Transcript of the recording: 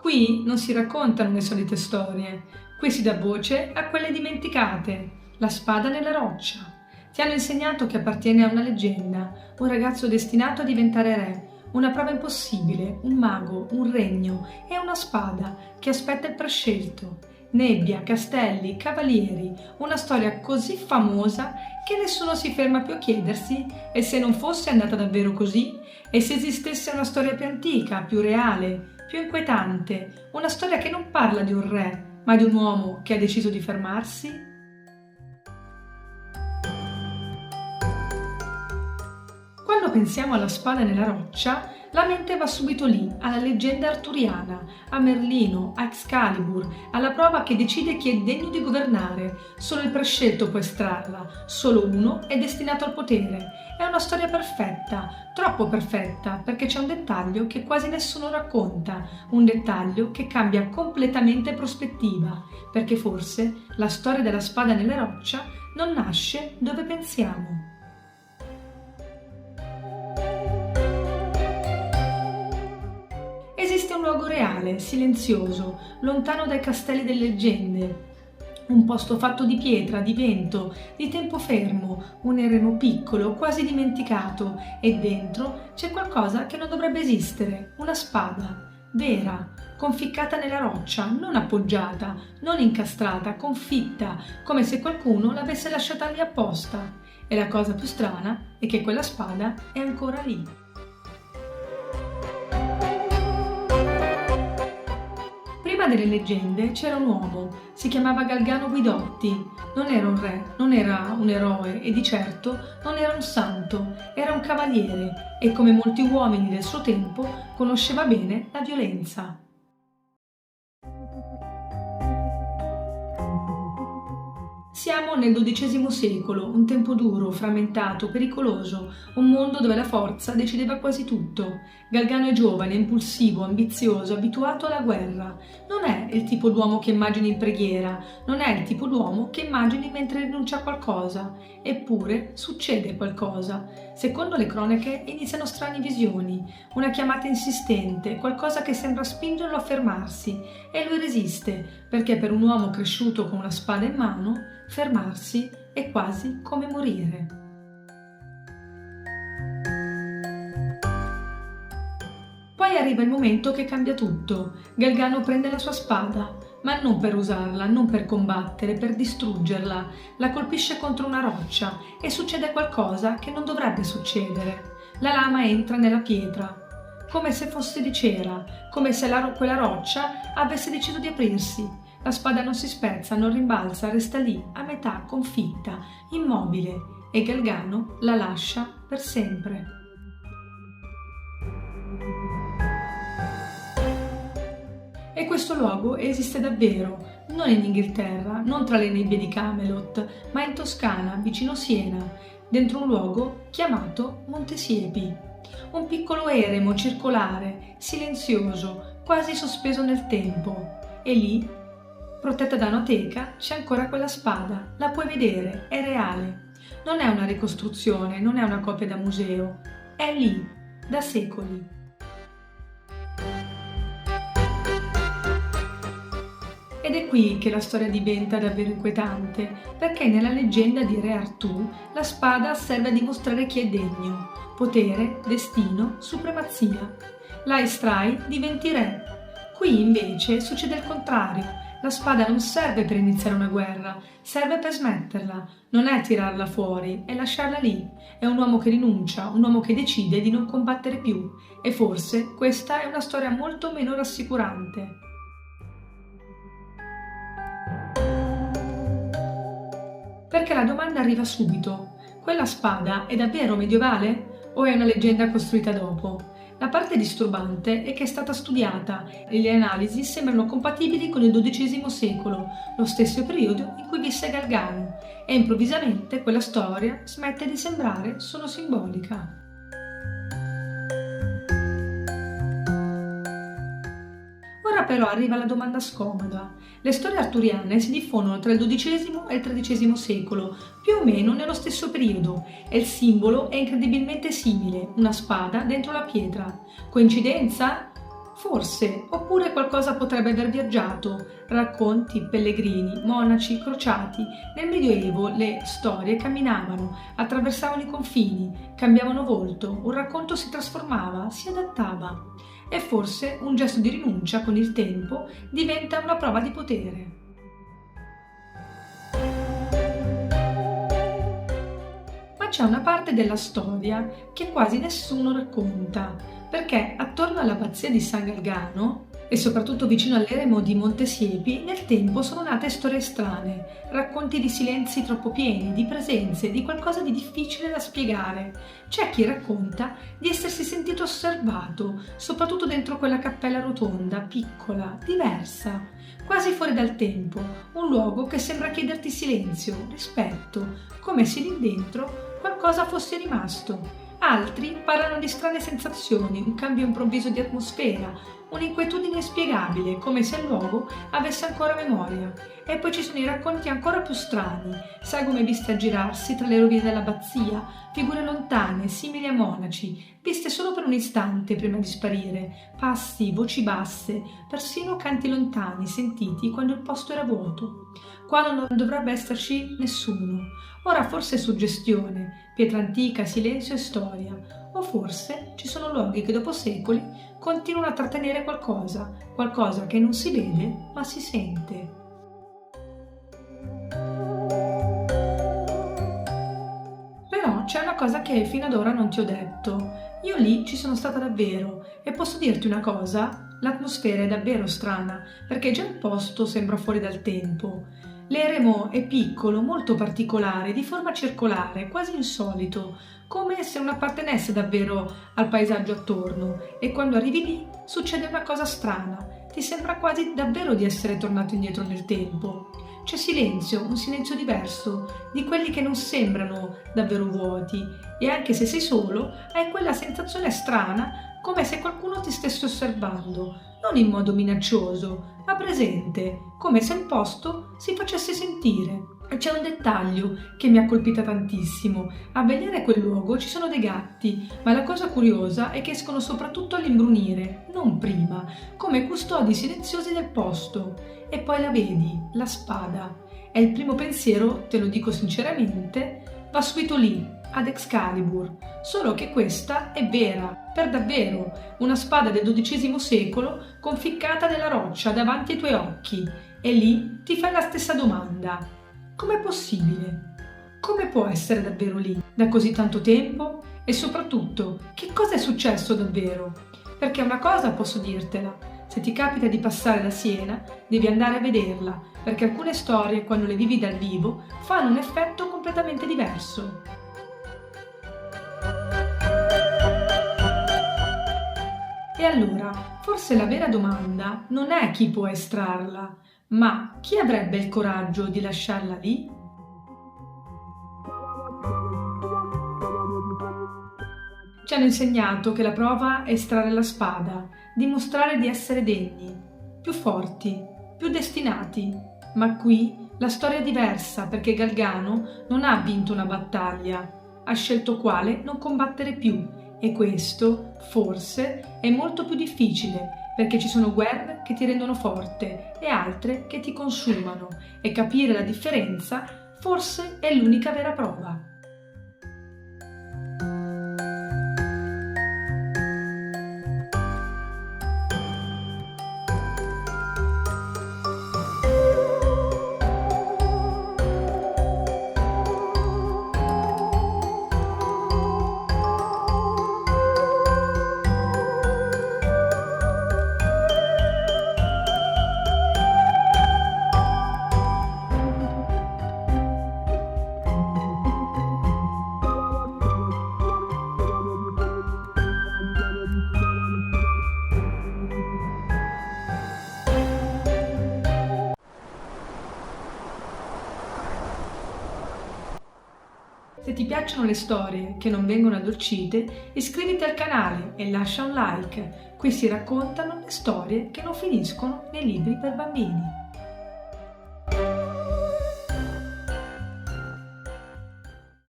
Qui non si raccontano le solite storie, qui si dà voce a quelle dimenticate. La spada nella roccia. Ti hanno insegnato che appartiene a una leggenda, un ragazzo destinato a diventare re, una prova impossibile, un mago, un regno e una spada che aspetta il prescelto. Nebbia, castelli, cavalieri, una storia così famosa che nessuno si ferma più a chiedersi e se non fosse andata davvero così, e se esistesse una storia più antica, più reale, più inquietante, una storia che non parla di un re, ma di un uomo che ha deciso di fermarsi? Quando pensiamo alla spada nella roccia, la mente va subito lì, alla leggenda arturiana, a Merlino, a Excalibur, alla prova che decide chi è degno di governare. Solo il prescelto può estrarla, solo uno è destinato al potere. È una storia perfetta, troppo perfetta, perché c'è un dettaglio che quasi nessuno racconta, un dettaglio che cambia completamente prospettiva, perché forse la storia della spada nella roccia non nasce dove pensiamo. Esiste un luogo reale, silenzioso, lontano dai castelli delle leggende. Un posto fatto di pietra, di vento, di tempo fermo, un eremo piccolo, quasi dimenticato, e dentro c'è qualcosa che non dovrebbe esistere, una spada, vera, conficcata nella roccia, non appoggiata, non incastrata, confitta, come se qualcuno l'avesse lasciata lì apposta. E la cosa più strana è che quella spada è ancora lì. Prima delle leggende c'era un uomo, si chiamava Galgano Guidotti. Non era un re, non era un eroe e di certo non era un santo, era un cavaliere e come molti uomini del suo tempo conosceva bene la violenza. Siamo nel XII secolo, un tempo duro, frammentato, pericoloso, un mondo dove la forza decideva quasi tutto. Galgano è giovane, impulsivo, ambizioso, abituato alla guerra. Non è il tipo d'uomo che immagini in preghiera, non è il tipo d'uomo che immagini mentre rinuncia a qualcosa. Eppure succede qualcosa. Secondo le cronache iniziano strane visioni, una chiamata insistente, qualcosa che sembra spingerlo a fermarsi, e lui resiste, perché per un uomo cresciuto con una spada in mano, fermarsi è quasi come morire. Poi arriva il momento che cambia tutto. Galgano prende la sua spada, ma non per usarla, non per combattere, per distruggerla. La colpisce contro una roccia e succede qualcosa che non dovrebbe succedere. La lama entra nella pietra, come se fosse di cera, come se quella roccia avesse deciso di aprirsi. La spada non si spezza, non rimbalza, resta lì, a metà, confitta, immobile, e Galgano la lascia per sempre. E questo luogo esiste davvero, non in Inghilterra, non tra le nebbie di Camelot, ma in Toscana, vicino Siena, dentro un luogo chiamato Monte Siepi. Un piccolo eremo circolare, silenzioso, quasi sospeso nel tempo, e lì, protetta da una teca, c'è ancora quella spada, la puoi vedere, è reale. Non è una ricostruzione, non è una copia da museo, è lì, da secoli. Ed è qui che la storia diventa davvero inquietante, perché nella leggenda di Re Artù la spada serve a dimostrare chi è degno, potere, destino, supremazia. La estrai, diventi re. Qui invece succede il contrario. La spada non serve per iniziare una guerra, serve per smetterla. Non è tirarla fuori, è lasciarla lì. È un uomo che rinuncia, un uomo che decide di non combattere più. E forse questa è una storia molto meno rassicurante. Perché la domanda arriva subito. Quella spada è davvero medievale? O è una leggenda costruita dopo? La parte disturbante è che è stata studiata e le analisi sembrano compatibili con il XII secolo, lo stesso periodo in cui visse Galgano, e improvvisamente quella storia smette di sembrare solo simbolica. Ora però arriva la domanda scomoda. Le storie arturiane si diffondono tra il XII e il XIII secolo, più o meno nello stesso periodo, e il simbolo è incredibilmente simile, una spada dentro la pietra. Coincidenza? Forse, oppure qualcosa potrebbe aver viaggiato, racconti, pellegrini, monaci, crociati. Nel Medioevo le storie camminavano, attraversavano i confini, cambiavano volto, un racconto si trasformava, si adattava. E forse un gesto di rinuncia con il tempo diventa una prova di potere. Ma c'è una parte della storia che quasi nessuno racconta, perché attorno all'abbazia di San Galgano e soprattutto vicino all'eremo di Montesiepi nel tempo sono nate storie strane, racconti di silenzi troppo pieni, di presenze, di qualcosa di difficile da spiegare. C'è chi racconta di essersi sentito osservato, soprattutto dentro quella cappella rotonda, piccola, diversa, quasi fuori dal tempo, un luogo che sembra chiederti silenzio, rispetto, come se lì dentro qualcosa fosse rimasto. Altri parlano di strane sensazioni, un cambio improvviso di atmosfera, un'inquietudine inspiegabile, come se il luogo avesse ancora memoria. E poi ci sono i racconti ancora più strani, sagome viste aggirarsi tra le rovine dell'abbazia, figure lontane, simili a monaci, viste solo per un istante prima di sparire, passi, voci basse, persino canti lontani, sentiti quando il posto era vuoto, quando non dovrebbe esserci nessuno. Ora forse è suggestione, pietra antica, silenzio e storia, o forse ci sono luoghi che dopo secoli continuano a trattenere qualcosa che non si vede ma si sente. Però c'è una cosa che fino ad ora non ti ho detto. Io lì ci sono stata davvero e posso dirti una cosa, l'atmosfera è davvero strana, perché già il posto sembra fuori dal tempo. L'eremo è piccolo, molto particolare, di forma circolare, quasi insolito, come se non appartenesse davvero al paesaggio attorno, e quando arrivi lì succede una cosa strana, ti sembra quasi davvero di essere tornato indietro nel tempo. C'è silenzio, un silenzio diverso, di quelli che non sembrano davvero vuoti, e anche se sei solo, hai quella sensazione strana come se qualcuno ti stesse osservando, non in modo minaccioso, ma presente, come se il posto si facesse sentire. E c'è un dettaglio che mi ha colpita tantissimo. A vedere quel luogo ci sono dei gatti, ma la cosa curiosa è che escono soprattutto all'imbrunire, non prima, come custodi silenziosi del posto. E poi la vedi, la spada. E il primo pensiero, te lo dico sinceramente, va subito lì, ad Excalibur, solo che questa è vera, per davvero, una spada del XII secolo conficcata nella roccia davanti ai tuoi occhi, e lì ti fai la stessa domanda: com'è possibile? Come può essere davvero lì da così tanto tempo? E soprattutto, che cosa è successo davvero? Perché una cosa posso dirtela: se ti capita di passare da Siena, devi andare a vederla, perché alcune storie, quando le vivi dal vivo, fanno un effetto completamente diverso. E allora, forse la vera domanda non è chi può estrarla, ma chi avrebbe il coraggio di lasciarla lì? Ci hanno insegnato che la prova è estrarre la spada, dimostrare di essere degni, più forti, più destinati. Ma qui la storia è diversa, perché Galgano non ha vinto una battaglia, ha scelto quale non combattere più. E questo, forse, è molto più difficile, perché ci sono guerre che ti rendono forte e altre che ti consumano, e capire la differenza forse è l'unica vera prova. Se ti piacciono le storie che non vengono addolcite, iscriviti al canale e lascia un like. Qui si raccontano le storie che non finiscono nei libri per bambini.